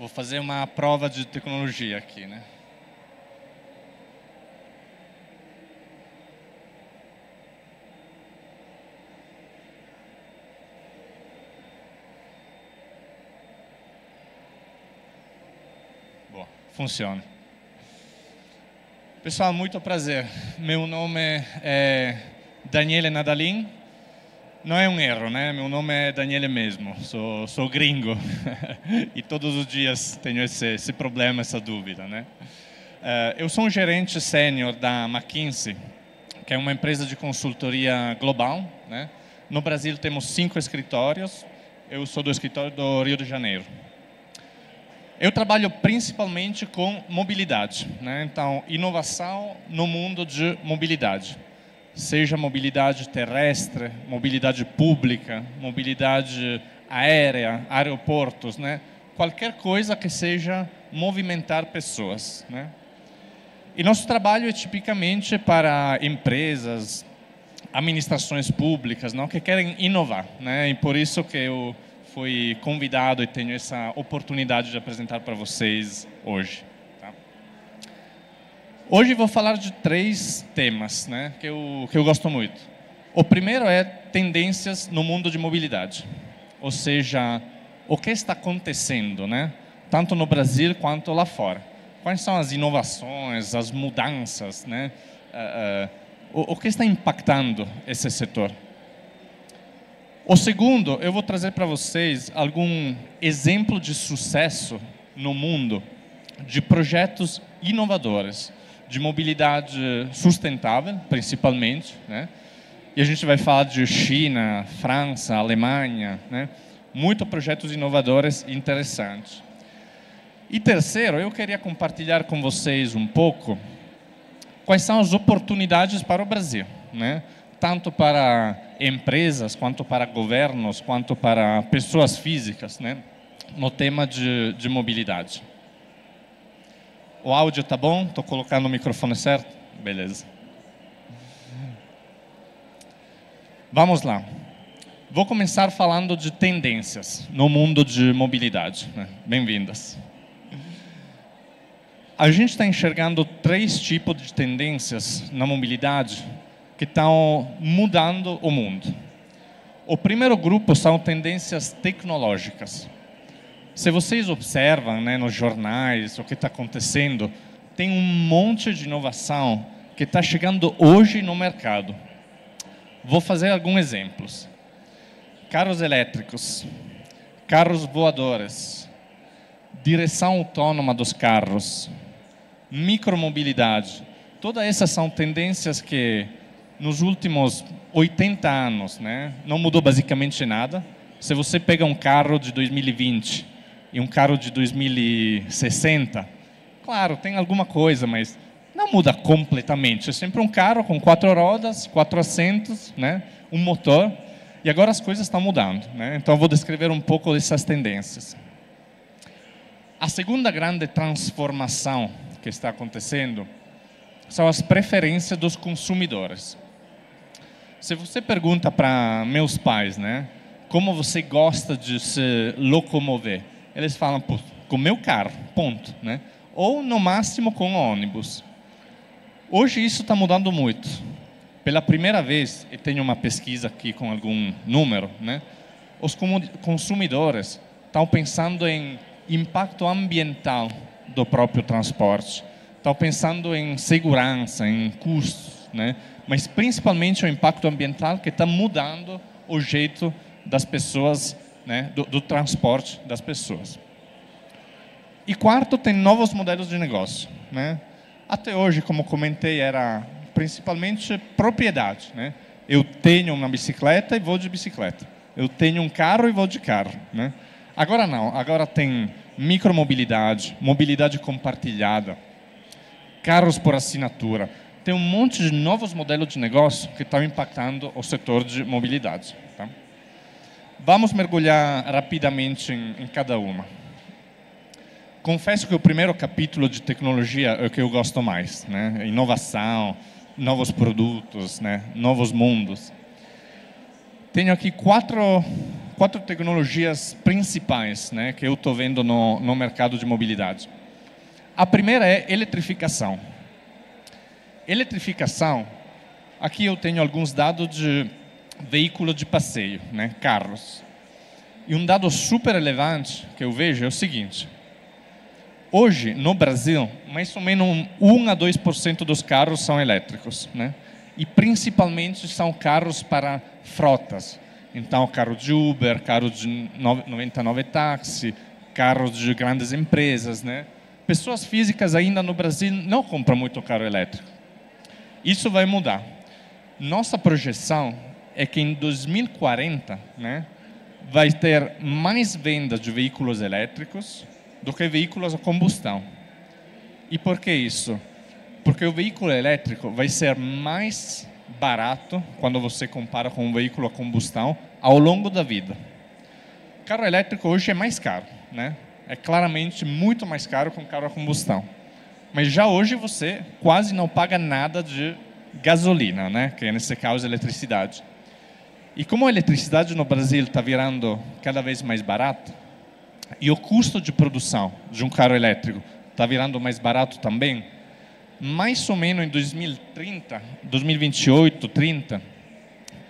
Vou fazer uma prova de tecnologia aqui, né? Boa, funciona. Pessoal, muito prazer. Meu nome é Daniele Nadalin. Não é um erro, né? Meu nome é Daniele mesmo. Sou gringo e todos os dias tenho esse problema, essa dúvida, né? Eu sou um gerente sênior da McKinsey, que é uma empresa de consultoria global, né? No Brasil temos 5 escritórios. Eu sou do escritório do Rio de Janeiro. Eu trabalho principalmente com mobilidade, né? Então, inovação no mundo de mobilidade. Seja mobilidade terrestre, mobilidade pública, mobilidade aérea, aeroportos, né? Qualquer coisa que seja movimentar pessoas, né? E nosso trabalho é tipicamente para empresas, administrações públicas, não, que querem inovar, né? E por isso que eu fui convidado e tenho essa oportunidade de apresentar para vocês hoje. Hoje vou falar de 3 temas, né, que eu gosto muito. O primeiro é tendências no mundo de mobilidade, ou seja, o que está acontecendo, né, tanto no Brasil quanto lá fora. Quais são as inovações, as mudanças, né, o que está impactando esse setor. O segundo, eu vou trazer para vocês algum exemplo de sucesso no mundo de projetos inovadores, de mobilidade sustentável, principalmente, né? E a gente vai falar de China, França, Alemanha, né? Muitos projetos inovadores interessantes. E terceiro, eu queria compartilhar com vocês um pouco quais são as oportunidades para o Brasil, né? Tanto para empresas, quanto para governos, quanto para pessoas físicas, né? No tema de mobilidade. O áudio tá bom? Estou colocando o microfone certo? Beleza. Vamos lá. Vou começar falando de tendências no mundo de mobilidade, né? Bem-vindas. A gente está enxergando 3 tipos de tendências na mobilidade que estão mudando o mundo. O primeiro grupo são tendências tecnológicas. Se vocês observam, né, nos jornais o que está acontecendo, tem um monte de inovação que está chegando hoje no mercado. Vou fazer alguns exemplos. Carros elétricos, carros voadores, direção autônoma dos carros, micromobilidade. Todas essas são tendências que nos últimos 80 anos, né, não mudou basicamente nada. Se você pega um carro de 2020 e um carro de 2060, claro, tem alguma coisa, mas não muda completamente. É sempre um carro com 4 rodas, 4 assentos, né, um motor, e agora as coisas estão mudando, né? Então eu vou descrever um pouco dessas tendências. A segunda grande transformação que está acontecendo são as preferências dos consumidores. Se você pergunta para meus pais, né, como você gosta de se locomover, eles falam, pô, com meu carro, ponto, né? Ou no máximo com ônibus. Hoje isso está mudando muito. Pela primeira vez, eu tenho uma pesquisa aqui com algum número, né? Os consumidores estão pensando em impacto ambiental do próprio transporte, estão pensando em segurança, em custos, né? Mas principalmente o impacto ambiental que está mudando o jeito das pessoas, né, do transporte das pessoas. E quarto, tem novos modelos de negócio, né? Até hoje, como comentei, era principalmente propriedade, né? Eu tenho uma bicicleta e vou de bicicleta. Eu tenho um carro e vou de carro, né? Agora não, agora tem micromobilidade, mobilidade compartilhada, carros por assinatura. Tem um monte de novos modelos de negócio que estão impactando o setor de mobilidade. Tá? Vamos mergulhar rapidamente em cada uma. Confesso que o primeiro capítulo de tecnologia é o que eu gosto mais, né? Inovação, novos produtos, né? Novos mundos. Tenho aqui quatro quatro tecnologias principais, né, que eu estou vendo no mercado de mobilidade. A primeira é eletrificação. Eletrificação, aqui eu tenho alguns dados de veículo de passeio, né, carros. E um dado super relevante que eu vejo é o seguinte: hoje, no Brasil, mais ou menos 1 a 2% dos carros são elétricos, né? E principalmente são carros para frotas. Então, carro de Uber, carro de 99 táxi, carros de grandes empresas, né? Pessoas físicas ainda no Brasil não compram muito carro elétrico. Isso vai mudar. Nossa projeção é que em 2040, né, vai ter mais vendas de veículos elétricos do que veículos a combustão. E por que isso? Porque o veículo elétrico vai ser mais barato quando você compara com um veículo a combustão ao longo da vida. O carro elétrico hoje é mais caro, né? É claramente muito mais caro que um carro a combustão. Mas já hoje você quase não paga nada de gasolina, né? Que nesse caso é eletricidade. E como a eletricidade no Brasil está virando cada vez mais barata, e o custo de produção de um carro elétrico está virando mais barato também, mais ou menos em 2030, 2028, 30,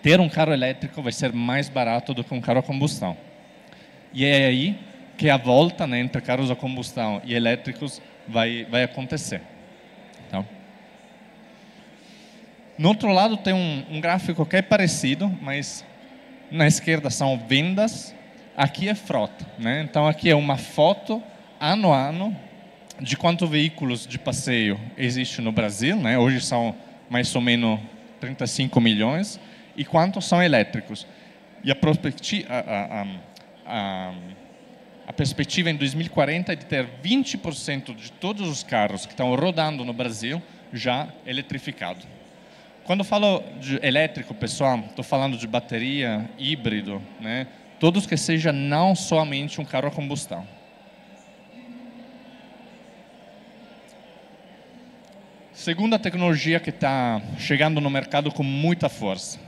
ter um carro elétrico vai ser mais barato do que um carro a combustão. E é aí que a volta, né, entre carros a combustão e elétricos vai acontecer. Então, no outro lado tem um gráfico que é parecido, mas na esquerda são vendas, aqui é frota, né? Então aqui é uma foto ano a ano de quantos veículos de passeio existe no Brasil, né? Hoje são mais ou menos 35 milhões, e quantos são elétricos. E a perspectiva em 2040 é de ter 20% de todos os carros que estão rodando no Brasil já eletrificados. Quando eu falo de elétrico, pessoal, estou falando de bateria, híbrido, né? Todos que seja não somente um carro a combustão. Segunda tecnologia que está chegando no mercado com muita força.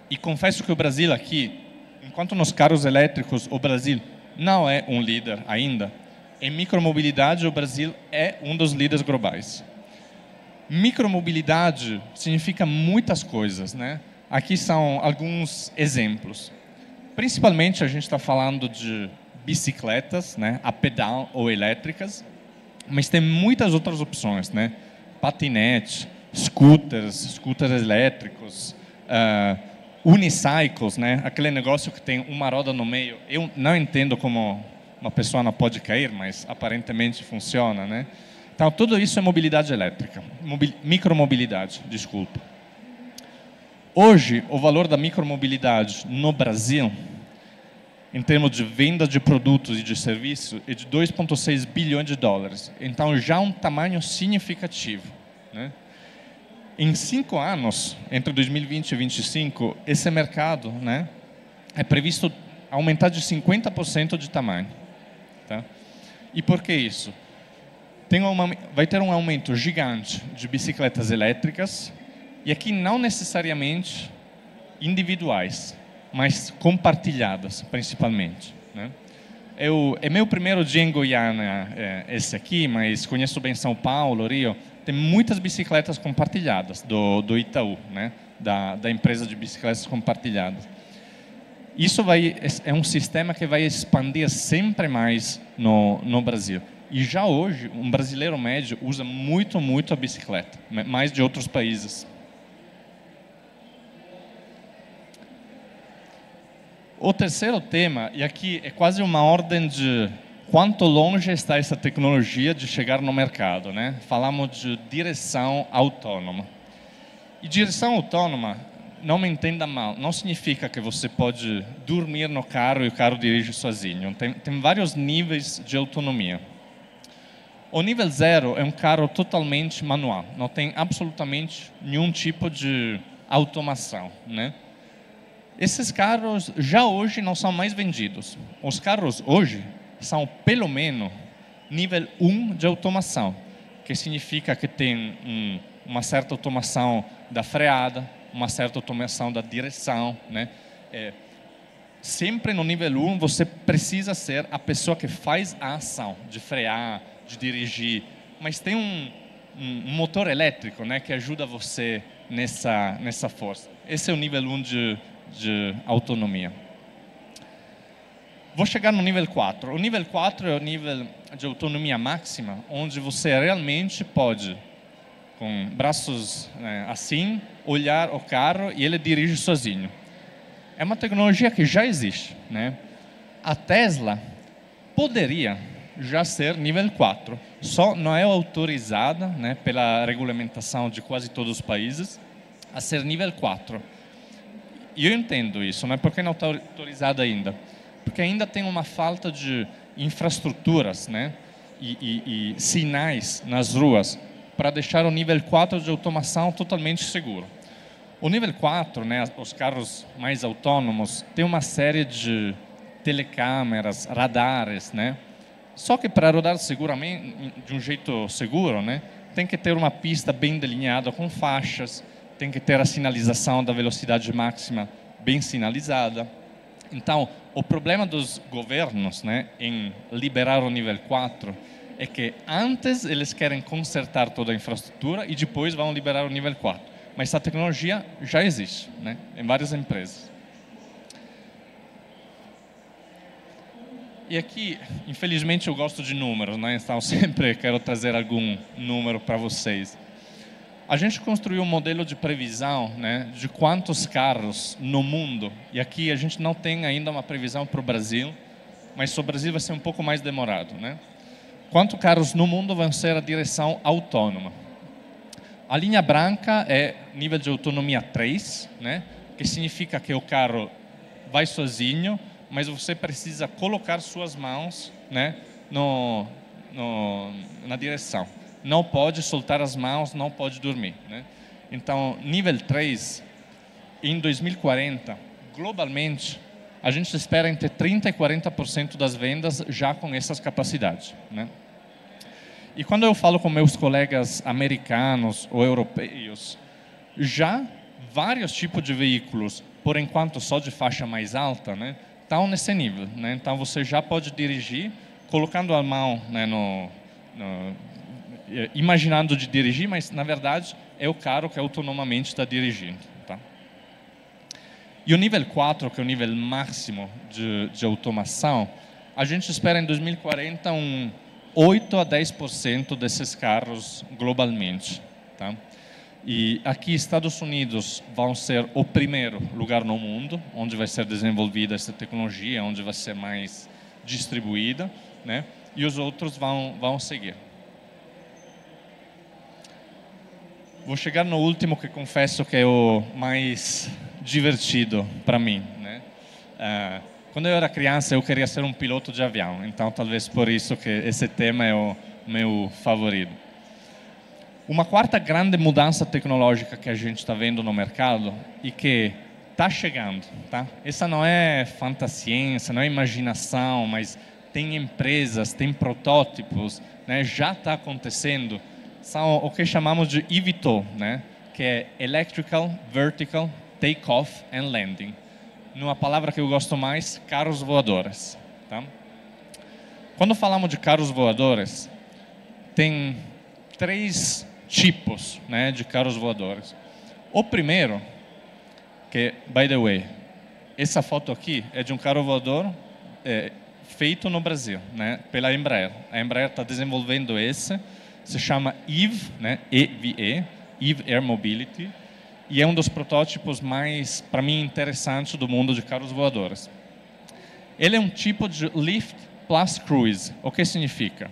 E confesso que o Brasil aqui, enquanto nos carros elétricos o Brasil não é um líder ainda, em micromobilidade o Brasil é um dos líderes globais. Micromobilidade significa muitas coisas, né? Aqui são alguns exemplos. Principalmente a gente está falando de bicicletas, né, a pedal ou elétricas, mas tem muitas outras opções, né? Patinete, scooters elétricos, unicycles, né? Aquele negócio que tem uma roda no meio. Eu não entendo como uma pessoa não pode cair, mas aparentemente funciona, né? Então, tudo isso é mobilidade elétrica, micromobilidade, desculpa. Hoje, o valor da micromobilidade no Brasil, em termos de venda de produtos e de serviços, é de 2,6 bilhões de dólares. Então, já um tamanho significativo, né? Em 5 anos, entre 2020 e 2025, esse mercado, né, é previsto aumentar de 50% de tamanho. Tá? E por que isso? Vai ter um aumento gigante de bicicletas elétricas, e aqui não necessariamente individuais, mas compartilhadas, principalmente, né? É meu primeiro dia em Goiânia, esse aqui, mas conheço bem São Paulo, Rio. Tem muitas bicicletas compartilhadas do Itaú, né? Da empresa de bicicletas compartilhadas. Isso é um sistema que vai expandir sempre mais no Brasil. E já hoje, um brasileiro médio usa muito a bicicleta, mais de outros países. O terceiro tema, e aqui é quase uma ordem de quanto longe está essa tecnologia de chegar no mercado, né? Falamos de direção autônoma. E direção autônoma, não me entenda mal, não significa que você pode dormir no carro e o carro dirige sozinho. Tem vários níveis de autonomia. O nível 0 é um carro totalmente manual, não tem absolutamente nenhum tipo de automação, né? Esses carros já hoje não são mais vendidos. Os carros hoje são pelo menos nível 1 de automação, que significa que tem uma certa automação da freada, uma certa automação da direção, né? sempre no nível 1 você precisa ser a pessoa que faz a ação de frear, de dirigir, mas tem um motor elétrico, né, que ajuda você nessa força. Esse é o nível 1 de autonomia. Vou chegar no nível 4. O nível 4 é o nível de autonomia máxima, onde você realmente pode, com braços assim, olhar o carro e ele dirige sozinho. É uma tecnologia que já existe, né? A Tesla poderia já ser nível 4, só não é autorizada, né, pela regulamentação de quase todos os países a ser nível 4. E eu entendo isso, né? Porque não está autorizada ainda? Porque ainda tem uma falta de infraestruturas, né, e sinais nas ruas para deixar o nível 4 de automação totalmente seguro. O nível 4, né, os carros mais autônomos, tem uma série de telecâmeras, radares, né? Só que para rodar seguramente, de um jeito seguro, né, tem que ter uma pista bem delineada com faixas, tem que ter a sinalização da velocidade máxima bem sinalizada. Então, o problema dos governos, né, em liberar o nível 4 é que antes eles querem consertar toda a infraestrutura e depois vão liberar o nível 4. Mas essa tecnologia já existe, né, em várias empresas. E aqui, infelizmente, eu gosto de números, né, então sempre quero trazer algum número para vocês. A gente construiu um modelo de previsão, né, de quantos carros no mundo, e aqui a gente não tem ainda uma previsão para o Brasil, mas sobre o Brasil vai ser um pouco mais demorado, né? Quantos carros no mundo vão ser a direção autônoma? A linha branca é nível de autonomia 3, né, que significa que o carro vai sozinho, mas você precisa colocar suas mãos, né, na direção. Não pode soltar as mãos, não pode dormir, né? Então, nível 3, em 2040, globalmente, a gente espera entre 30% e 40% das vendas já com essas capacidades, né? E quando eu falo com meus colegas americanos ou europeus, já vários tipos de veículos, por enquanto só de faixa mais alta, né, estão nesse nível, né? Então, você já pode dirigir colocando a mão, né, imaginando de dirigir, mas na verdade é o carro que autonomamente está dirigindo, tá? E o nível 4, que é o nível máximo de automação, a gente espera em 2040 um 8 a 10% desses carros globalmente, tá? E aqui Estados Unidos vão ser o primeiro lugar no mundo onde vai ser desenvolvida essa tecnologia, onde vai ser mais distribuída, né? E os outros vão seguir. Vou chegar no último, que confesso que é o mais divertido para mim, né? Quando eu era criança, eu queria ser um piloto de avião, então talvez por isso que esse tema é o meu favorito. Uma quarta grande mudança tecnológica que a gente está vendo no mercado e que está chegando, tá? Essa não é fantasciência, não é imaginação, mas tem empresas, tem protótipos, né? Já está acontecendo. São o que chamamos de eVTOL, né, que é Electrical Vertical Takeoff and Landing. Numa palavra que eu gosto mais, carros voadores, tá? Quando falamos de carros voadores, tem 3 tipos, né, de carros voadores. O primeiro, que, by the way, essa foto aqui é de um carro voador feito no Brasil, né, pela Embraer. A Embraer está desenvolvendo esse. Se chama Eve, né, EVE, Eve Air Mobility, e é um dos protótipos mais, para mim, interessantes do mundo de carros voadores. Ele é um tipo de Lift plus Cruise. O que significa?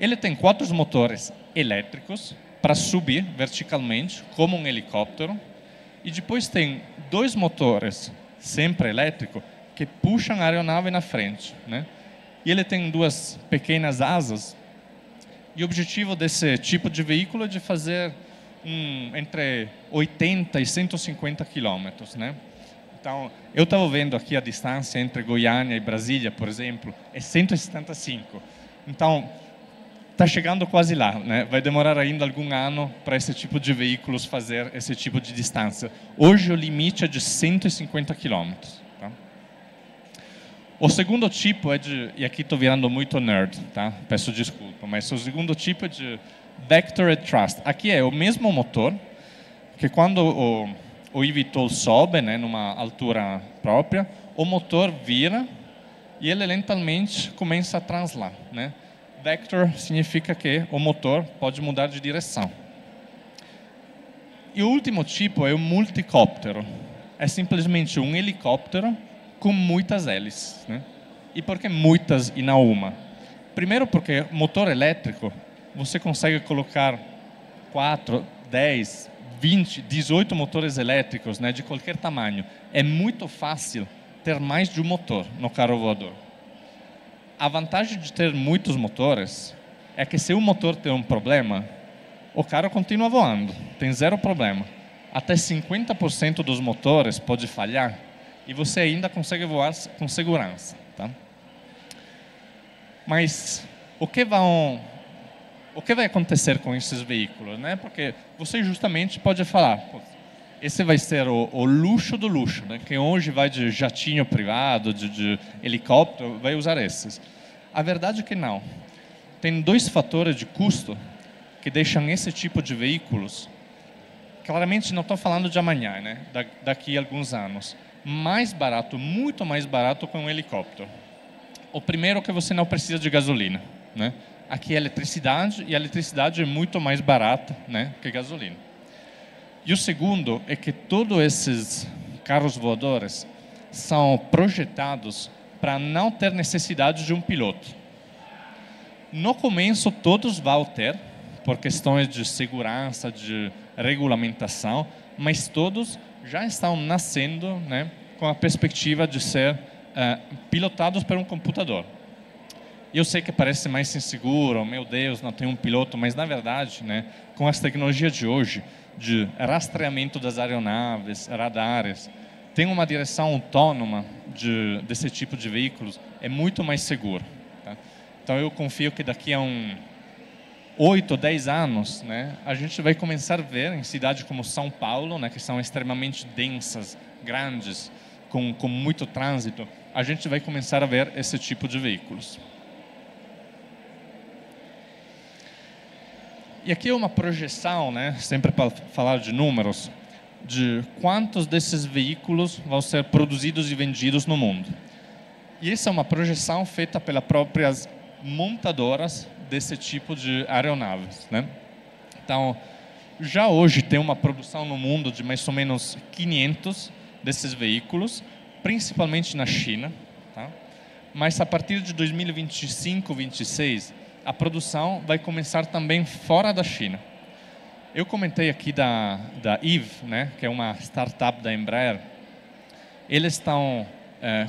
Ele tem 4 motores elétricos para subir verticalmente, como um helicóptero, e depois tem 2 motores, sempre elétricos, que puxam a aeronave na frente, né? E ele tem 2 pequenas asas. E o objetivo desse tipo de veículo é de fazer entre 80 e 150 quilômetros, né? Então, eu estava vendo aqui a distância entre Goiânia e Brasília, por exemplo, é 175. Então, está chegando quase lá, né? Vai demorar ainda algum ano para esse tipo de veículos fazer esse tipo de distância. Hoje o limite é de 150 quilômetros, tá? O segundo tipo é de, e aqui estou virando muito nerd, tá? Peço desculpa, mas o segundo tipo é de Vector Thrust. Aqui é o mesmo motor, que quando o eVTOL sobe, né, numa altura própria, o motor vira e ele lentamente começa a translar, né? Vector significa que o motor pode mudar de direção. E o último tipo é o multicóptero. É simplesmente um helicóptero com muitas hélices, né? E por que muitas e não uma? Primeiro porque motor elétrico, você consegue colocar 4, 10, 20, 18 motores elétricos, né, de qualquer tamanho. É muito fácil ter mais de um motor no carro voador. A vantagem de ter muitos motores é que se o motor tem um problema, o carro continua voando, tem zero problema. Até 50% dos motores pode falhar e você ainda consegue voar com segurança, tá? Mas o que vai acontecer com esses veículos, né? Porque você justamente pode falar, esse vai ser o luxo do luxo, né? Quem hoje vai de jatinho privado, de helicóptero, vai usar esses. A verdade é que não. Tem dois fatores de custo que deixam esse tipo de veículos, claramente não estou falando de amanhã, né? Daqui a alguns anos, mais barato, muito mais barato que um helicóptero. O primeiro é que você não precisa de gasolina, né? Aqui é eletricidade, e a eletricidade é muito mais barata, né, que gasolina. E o segundo é que todos esses carros voadores são projetados para não ter necessidade de um piloto. No começo, todos vão ter, por questões de segurança, de regulamentação, mas todos já estão nascendo, né, com a perspectiva de ser pilotados por um computador. Eu sei que parece mais inseguro, meu Deus, não tem um piloto, mas na verdade, né, com as tecnologias de hoje, de rastreamento das aeronaves, radares, tem uma direção autônoma desse tipo de veículos, é muito mais seguro. Tá? Então eu confio que daqui a 8, 10 anos, né, a gente vai começar a ver em cidades como São Paulo, né, que são extremamente densas, grandes, com muito trânsito, a gente vai começar a ver esse tipo de veículos. E aqui é uma projeção, né, sempre para falar de números, de quantos desses veículos vão ser produzidos e vendidos no mundo. E essa é uma projeção feita pelas próprias montadoras desse tipo de aeronaves, né? Então, já hoje tem uma produção no mundo de mais ou menos 500 desses veículos, principalmente na China, tá? Mas a partir de 2025, 2026, a produção vai começar também fora da China. Eu comentei aqui da Eve, né, que é uma startup da Embraer. Eles estão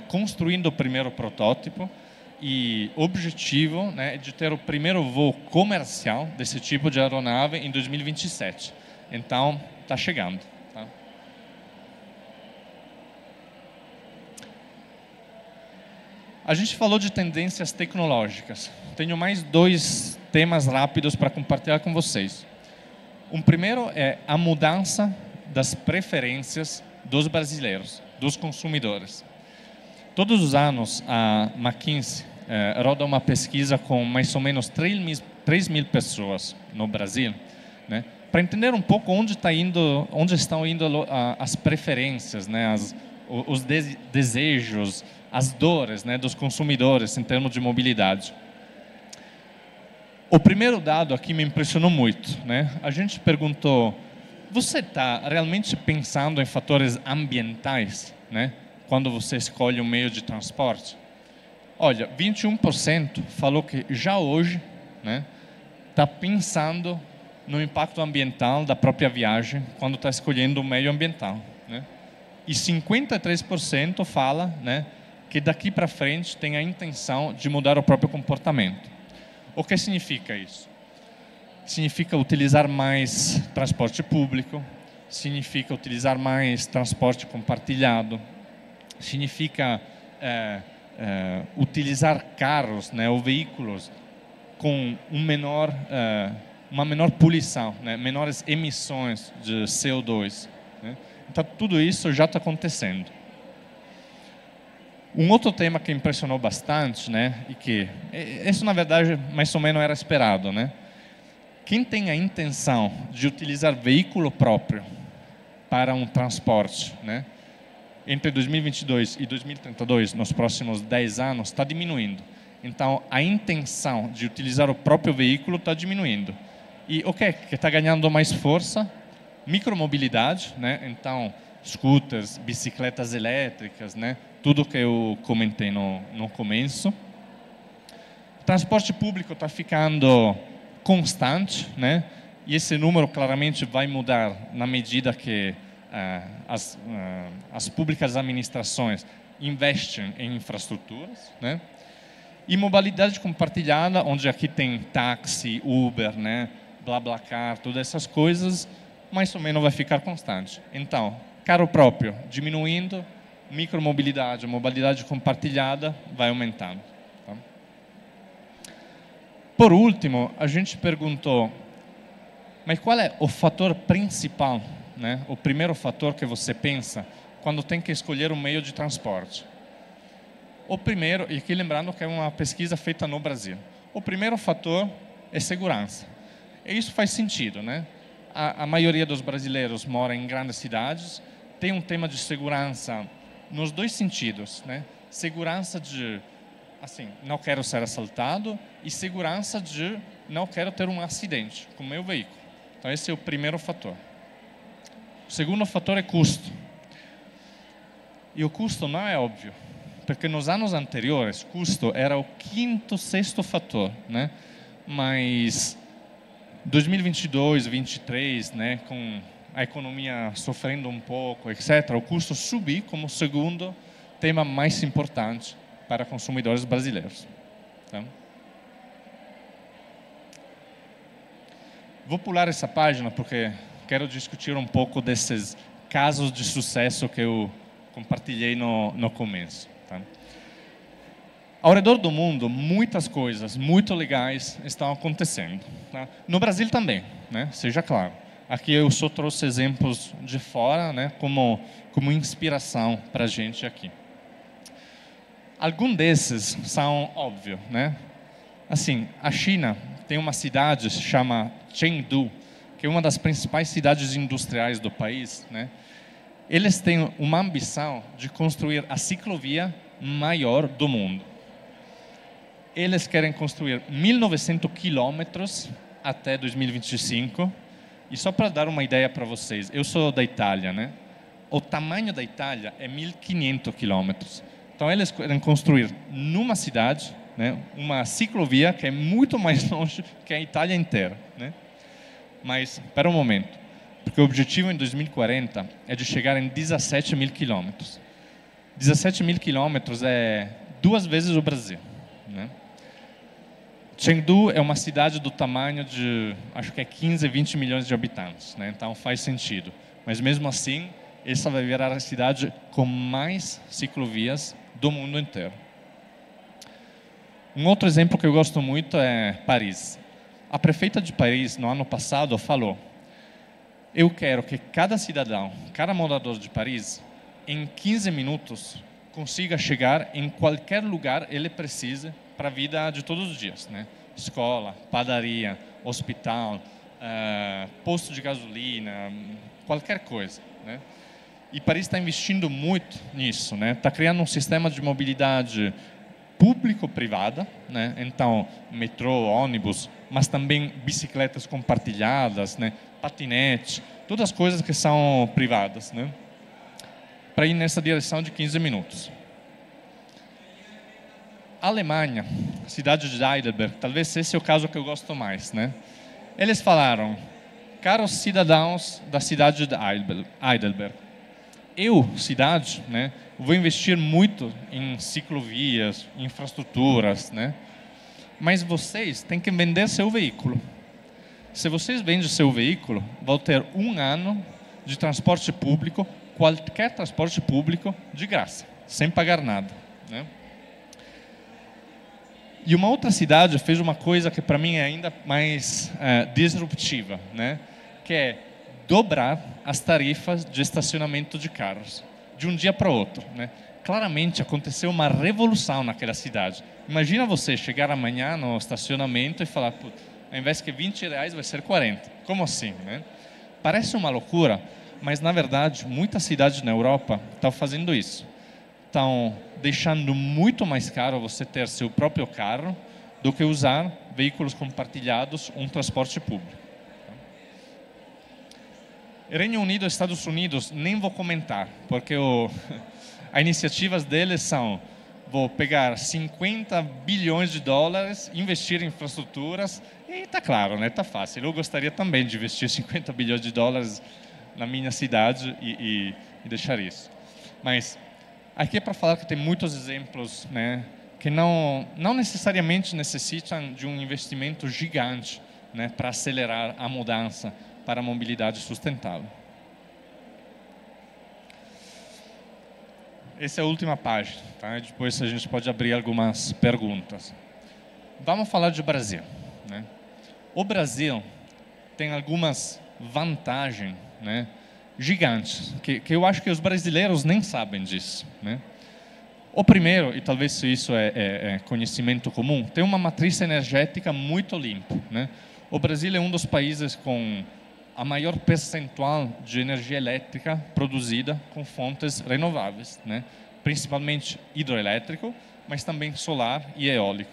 construindo o primeiro protótipo e o objetivo, né, é de ter o primeiro voo comercial desse tipo de aeronave em 2027. Então, está chegando. Tá? A gente falou de tendências tecnológicas. Tenho mais 2 temas rápidos para compartilhar com vocês. Um primeiro é a mudança das preferências dos brasileiros, dos consumidores. Todos os anos, a McKinsey roda uma pesquisa com mais ou menos 3 mil pessoas no Brasil, né, para entender um pouco onde estão indo as preferências, né, os desejos, as dores, né, dos consumidores em termos de mobilidade. O primeiro dado aqui me impressionou muito, né? A gente perguntou: você está realmente pensando em fatores ambientais, né, quando você escolhe um meio de transporte? Olha, 21% falou que já hoje, né, está pensando no impacto ambiental da própria viagem quando está escolhendo um meio ambiental, né? E 53% fala, né, que daqui para frente tem a intenção de mudar o próprio comportamento. O que significa isso? Significa utilizar mais transporte público, significa utilizar mais transporte compartilhado, significa utilizar carros, né, ou veículos com uma menor poluição, né, menores emissões de CO2. Né? Então, tudo isso já está acontecendo. Um outro tema que impressionou bastante, né, e que isso na verdade mais ou menos era esperado, né? Quem tem a intenção de utilizar veículo próprio para um transporte, né, entre 2022 e 2032, nos próximos 10 anos, está diminuindo. Então, a intenção de utilizar o próprio veículo está diminuindo. E o que está ganhando mais força? Micromobilidade, né? Então, scooters, bicicletas elétricas, né? Tudo que eu comentei no começo. O transporte público está ficando constante, né? E esse número claramente vai mudar na medida que as públicas administrações investem em infraestruturas, né? E mobilidade compartilhada, onde aqui tem táxi, Uber, né? BlaBlaCar, todas essas coisas, mais ou menos vai ficar constante. Então, carro próprio diminuindo, micromobilidade, mobilidade compartilhada vai aumentando. Tá? Por último, a gente perguntou, mas qual é o fator principal, né? O primeiro fator que você pensa quando tem que escolher um meio de transporte? O primeiro, e aqui lembrando que é uma pesquisa feita no Brasil, o primeiro fator é segurança. E isso faz sentido, né? A maioria dos brasileiros mora em grandes cidades, tem um tema de segurança nos dois sentidos, né? Segurança de, assim, não quero ser assaltado, e segurança de não quero ter um acidente com o meu veículo. Então esse é o primeiro fator. O segundo fator é custo. E o custo não é óbvio, porque nos anos anteriores, custo era o quinto, sexto fator, né? Mas 2022, 2023, né, com a economia sofrendo um pouco, etc., o custo subiu como o segundo tema mais importante para consumidores brasileiros. Tá? Vou pular essa página porque quero discutir um pouco desses casos de sucesso que eu compartilhei no começo. Tá? Ao redor do mundo, muitas coisas muito legais estão acontecendo. Tá? No Brasil também, né? Seja claro. Aqui eu só trouxe exemplos de fora, né? como inspiração para a gente aqui. Alguns desses são óbvios, né? Assim, a China tem uma cidade que se chama Chengdu, que é uma das principais cidades industriais do país, né? Eles têm uma ambição de construir a ciclovia maior do mundo. Eles querem construir 1.900 quilômetros até 2025. E só para dar uma ideia para vocês, eu sou da Itália, né? O tamanho da Itália é 1.500 quilômetros. Então eles querem construir numa cidade, né, uma ciclovia que é muito mais longe que a Itália inteira, né? Mas, espera um momento, porque o objetivo em 2040 é de chegar em 17.000 quilômetros. 17.000 quilômetros é 2 vezes o Brasil, né? Chengdu é uma cidade do tamanho de, acho que é 15, 20 milhões de habitantes, né? Então faz sentido. Mas mesmo assim, essa vai virar a cidade com mais ciclovias do mundo inteiro. Um outro exemplo que eu gosto muito é Paris. A prefeita de Paris, no ano passado, falou: eu quero que cada cidadão, cada morador de Paris, em 15 minutos, consiga chegar em qualquer lugar ele precise para a vida de todos os dias, né? Escola, padaria, hospital, posto de gasolina, qualquer coisa, né? E Paris está investindo muito nisso, né? Está criando um sistema de mobilidade público-privada, né? Então, metrô, ônibus, mas também bicicletas compartilhadas, né? Patinete, todas as coisas que são privadas, né? Para ir nessa direção de 15 minutos. A Alemanha, a cidade de Heidelberg, talvez esse é o caso que eu gosto mais, né? Eles falaram: caros cidadãos da cidade de Heidelberg, eu, cidade, né, vou investir muito em ciclovias, infraestruturas, né? Mas vocês têm que vender seu veículo. Se vocês vendem seu veículo, vão ter 1 ano de transporte público, qualquer transporte público, de graça, sem pagar nada, né? E uma outra cidade fez uma coisa que para mim é ainda mais disruptiva, né? Que é dobrar as tarifas de estacionamento de carros, de um dia para o outro, né? claramente aconteceu uma revolução naquela cidade. Imagina você chegar amanhã no estacionamento e falar, ao invés que R$ 20 vai ser 40. Como assim, né? Parece uma loucura, mas na verdade muitas cidades na Europa estão fazendo isso. Estão deixando muito mais caro você ter seu próprio carro do que usar veículos compartilhados ou um transporte público. Reino Unido e Estados Unidos nem vou comentar, porque as iniciativas deles são: vou pegar 50 bilhões de dólares, investir em infraestruturas, e está claro, né? Está fácil. Eu gostaria também de investir 50 bilhões de dólares na minha cidade e deixar isso. Mas aqui é para falar que tem muitos exemplos, né, que não necessariamente necessitam de um investimento gigante, né, para acelerar a mudança para a mobilidade sustentável. Essa é a última página, tá? Depois a gente pode abrir algumas perguntas. Vamos falar de Brasil, né? O Brasil tem algumas vantagens, né, gigantes, que eu acho que os brasileiros nem sabem disso, né? O primeiro, e talvez isso é conhecimento comum, tem uma matriz energética muito limpa, né? O Brasil é um dos países com a maior percentual de energia elétrica produzida com fontes renováveis, né? Principalmente hidroelétrico, mas também solar e eólico.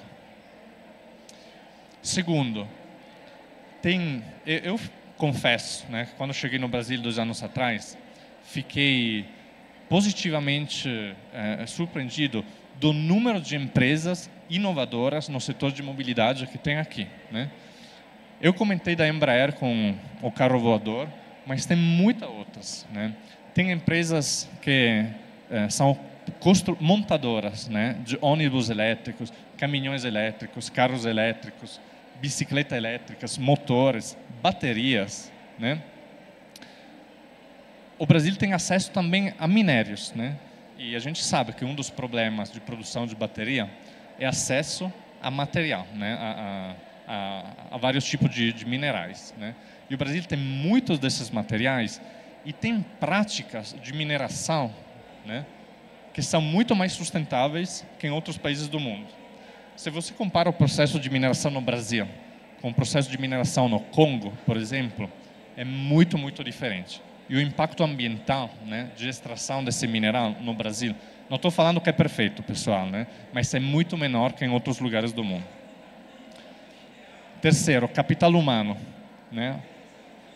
Segundo, eu confesso, né, quando cheguei no Brasil 2 anos atrás, fiquei positivamente surpreendido do número de empresas inovadoras no setor de mobilidade que tem aqui, né? Eu comentei da Embraer com o carro voador, mas tem muitas outras, né? Tem empresas que são montadoras, né, de ônibus elétricos, caminhões elétricos, carros elétricos, bicicletas elétricas, motores, baterias, né? O Brasil tem acesso também a minérios, né? E a gente sabe que um dos problemas de produção de bateria é acesso a material, né? A vários tipos de minerais, né? E o Brasil tem muitos desses materiais e tem práticas de mineração, né, que são muito mais sustentáveis que em outros países do mundo. Se você compara o processo de mineração no Brasil com o processo de mineração no Congo, por exemplo, é muito, muito diferente. E o impacto ambiental, né, de extração desse mineral no Brasil, não estou falando que é perfeito, pessoal, né, mas é muito menor que em outros lugares do mundo. Terceiro, capital humano, né?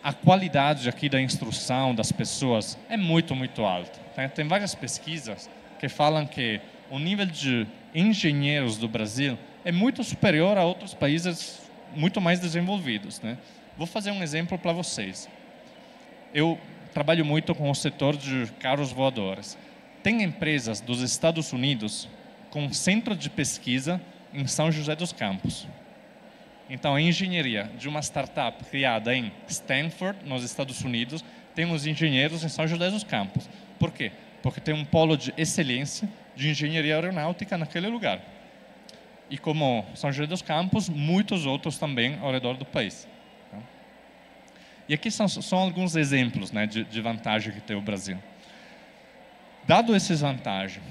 A qualidade aqui da instrução das pessoas é muito, muito alta, né? Tem várias pesquisas que falam que o nível de engenheiros do Brasil é muito superior a outros países muito mais desenvolvidos, né? Vou fazer um exemplo para vocês. Eu trabalho muito com o setor de carros voadores. Tem empresas dos Estados Unidos com centro de pesquisa em São José dos Campos. Então, a engenharia de uma startup criada em Stanford, nos Estados Unidos, tem os engenheiros em São José dos Campos. Por quê? Porque tem um polo de excelência de engenharia aeronáutica naquele lugar. E como São José dos Campos, muitos outros também ao redor do país. E aqui são alguns exemplos, né, de vantagem que tem o Brasil. Dado essas vantagens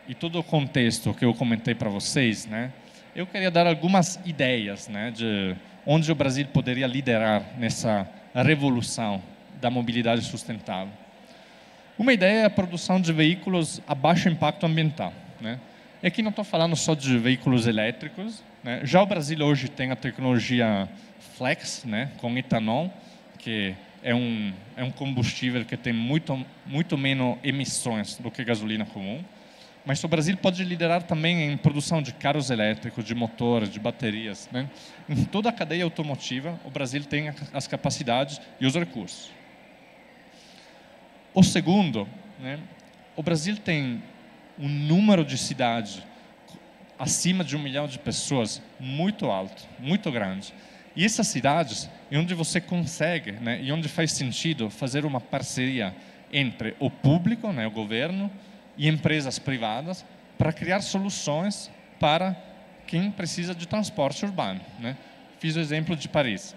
e todo o contexto que eu comentei para vocês, né, eu queria dar algumas ideias, né, de onde o Brasil poderia liderar nessa revolução da mobilidade sustentável. Uma ideia é a produção de veículos a baixo impacto ambiental, né? E aqui não estou falando só de veículos elétricos, né? Já o Brasil hoje tem a tecnologia Flex, né, com etanol, que é um combustível que tem muito menos emissões do que gasolina comum. Mas o Brasil pode liderar também em produção de carros elétricos, de motores, de baterias, né? Em toda a cadeia automotiva, o Brasil tem as capacidades e os recursos. O segundo, né, o Brasil tem um número de cidades acima de 1 milhão de pessoas muito alto, muito grande. E essas cidades é onde você consegue, né, e onde faz sentido fazer uma parceria entre o público, né, o governo, e empresas privadas para criar soluções para quem precisa de transporte urbano, né? Fiz o exemplo de Paris.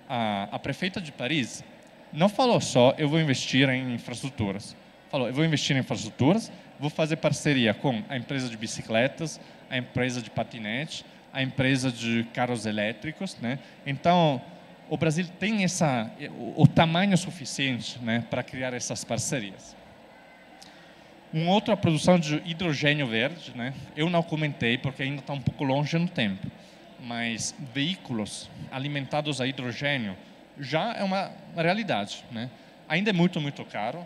A prefeita de Paris não falou só eu vou investir em infraestruturas. Falou eu vou investir em infraestruturas vou fazer parceria com a empresa de bicicletas, a empresa de patinete, a empresa de carros elétricos, né? Então, o Brasil tem o tamanho suficiente, né, para criar essas parcerias. Uma outra produção de hidrogênio verde, né? Eu não comentei porque ainda está um pouco longe no tempo, mas veículos alimentados a hidrogênio já é uma realidade, né? Ainda é muito, muito caro,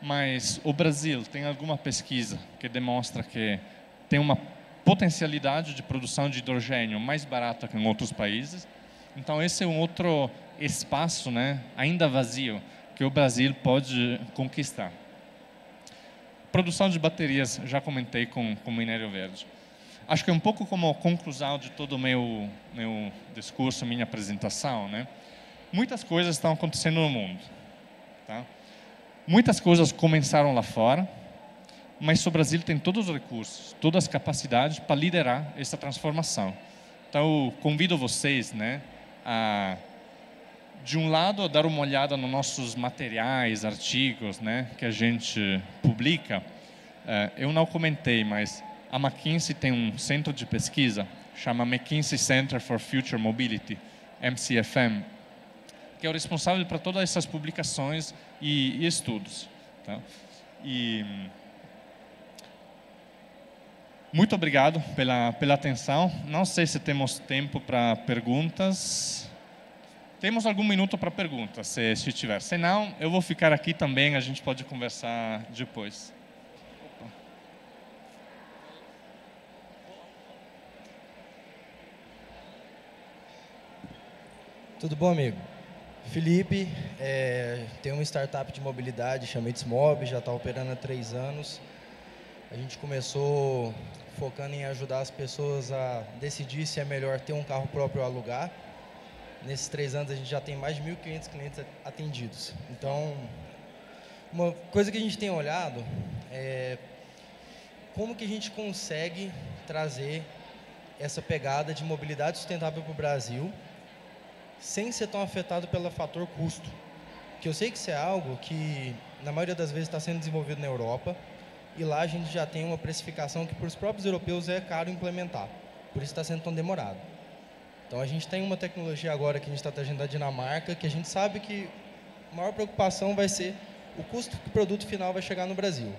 mas o Brasil tem alguma pesquisa que demonstra que tem uma potencialidade de produção de hidrogênio mais barata que em outros países. Então, esse é um outro espaço, né, ainda vazio, que o Brasil pode conquistar. Produção de baterias, já comentei com minério verde. Acho que é um pouco como conclusão de todo o meu discurso, minha apresentação, né? Muitas coisas estão acontecendo no mundo, tá? Muitas coisas começaram lá fora, mas o Brasil tem todos os recursos, todas as capacidades para liderar essa transformação. Então, eu convido vocês, né, a, de um lado, a dar uma olhada nos nossos materiais, artigos, né, que a gente publica. Eu não comentei, mas a McKinsey tem um centro de pesquisa, chama McKinsey Center for Future Mobility, MCFM, que é o responsável para todas essas publicações e estudos. Tá? Muito obrigado pela atenção. Não sei se temos tempo para perguntas. Temos algum minuto para perguntas, se tiver. Se não, eu vou ficar aqui também, a gente pode conversar depois. Tudo bom, amigo? Felipe, tem uma startup de mobilidade, chama Itsmob, já está operando há 3 anos. A gente começou focando em ajudar as pessoas a decidir se é melhor ter um carro próprio ou alugar. Nesses 3 anos a gente já tem mais de 1.500 clientes atendidos. Então, uma coisa que a gente tem olhado é como que a gente consegue trazer essa pegada de mobilidade sustentável para o Brasil sem ser tão afetado pelo fator custo. Que eu sei que isso é algo que, na maioria das vezes, está sendo desenvolvido na Europa, e lá a gente já tem uma precificação que, para os próprios europeus, é caro implementar. Por isso está sendo tão demorado. Então, a gente tem uma tecnologia agora que a gente está trazendo da Dinamarca, que a gente sabe que a maior preocupação vai ser o custo que o produto final vai chegar no Brasil.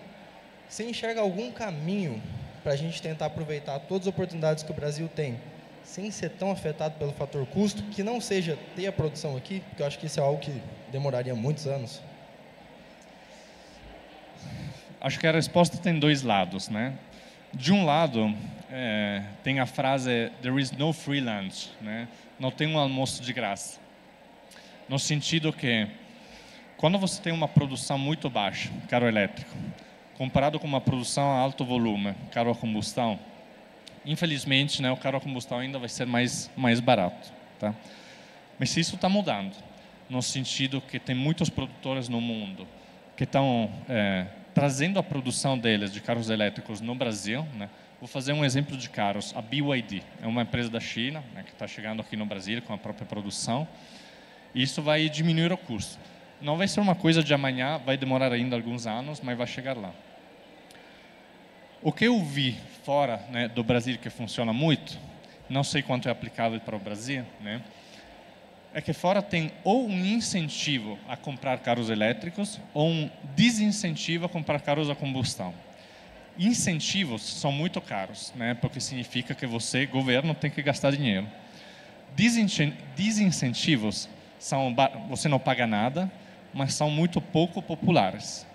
Você enxerga algum caminho para a gente tentar aproveitar todas as oportunidades que o Brasil tem, sem ser tão afetado pelo fator custo, que não seja ter a produção aqui, porque eu acho que isso é algo que demoraria muitos anos? Acho que a resposta tem 2 lados, né? De um lado, tem a frase "there is no free lunch", né? Não tem um almoço de graça. No sentido que, quando você tem uma produção muito baixa, carro elétrico, comparado com uma produção a alto volume, carro a combustão, infelizmente, né, o carro a combustão ainda vai ser mais barato, tá? Mas isso está mudando, no sentido que tem muitos produtores no mundo que estão trazendo a produção deles de carros elétricos no Brasil, né? Vou fazer um exemplo de carros. A BYD é uma empresa da China, né, que está chegando aqui no Brasil com a própria produção. E isso vai diminuir o custo. Não vai ser uma coisa de amanhã, vai demorar ainda alguns anos, mas vai chegar lá. O que eu vi fora, né, do Brasil que funciona muito, não sei quanto é aplicável para o Brasil, né, é que fora tem ou um incentivo a comprar carros elétricos ou um desincentivo a comprar carros a combustão. Incentivos são muito caros, né, porque significa que você, governo, tem que gastar dinheiro. Desincentivos são, você não paga nada, mas são muito pouco populares.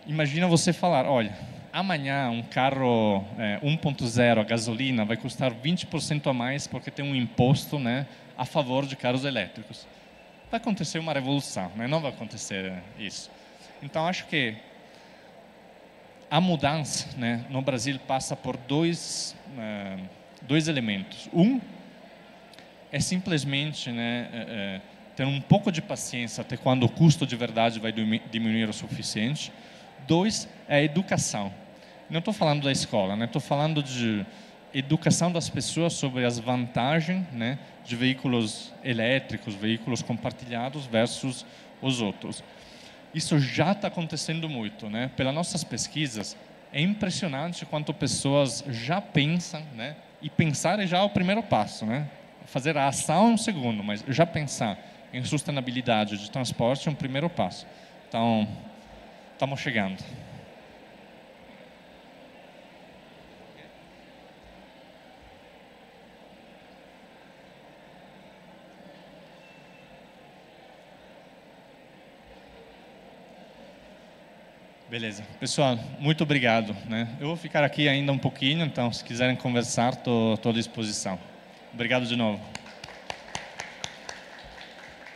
Imagina você falar, olha, amanhã um carro 1.0 a gasolina vai custar 20% a mais porque tem um imposto, né, a favor de carros elétricos. Vai acontecer uma revolução, né? Não vai acontecer isso. Então, acho que a mudança, né, no Brasil passa por dois elementos. Um é simplesmente, né, ter um pouco de paciência até quando o custo de verdade vai diminuir o suficiente. 2 é a educação. Não estou falando da escola, né? Estou falando de educação das pessoas sobre as vantagens, né, de veículos elétricos, veículos compartilhados versus os outros. isso já está acontecendo muito, né? Pelas nossas pesquisas, é impressionante quanto pessoas já pensam, né? E pensar é já o primeiro passo, né? Fazer a ação é um segundo, mas já pensar em sustentabilidade de transporte é um primeiro passo. Então, estamos chegando. Beleza. Pessoal, muito obrigado, né? Eu vou ficar aqui ainda um pouquinho, então se quiserem conversar, estou à disposição. Obrigado de novo.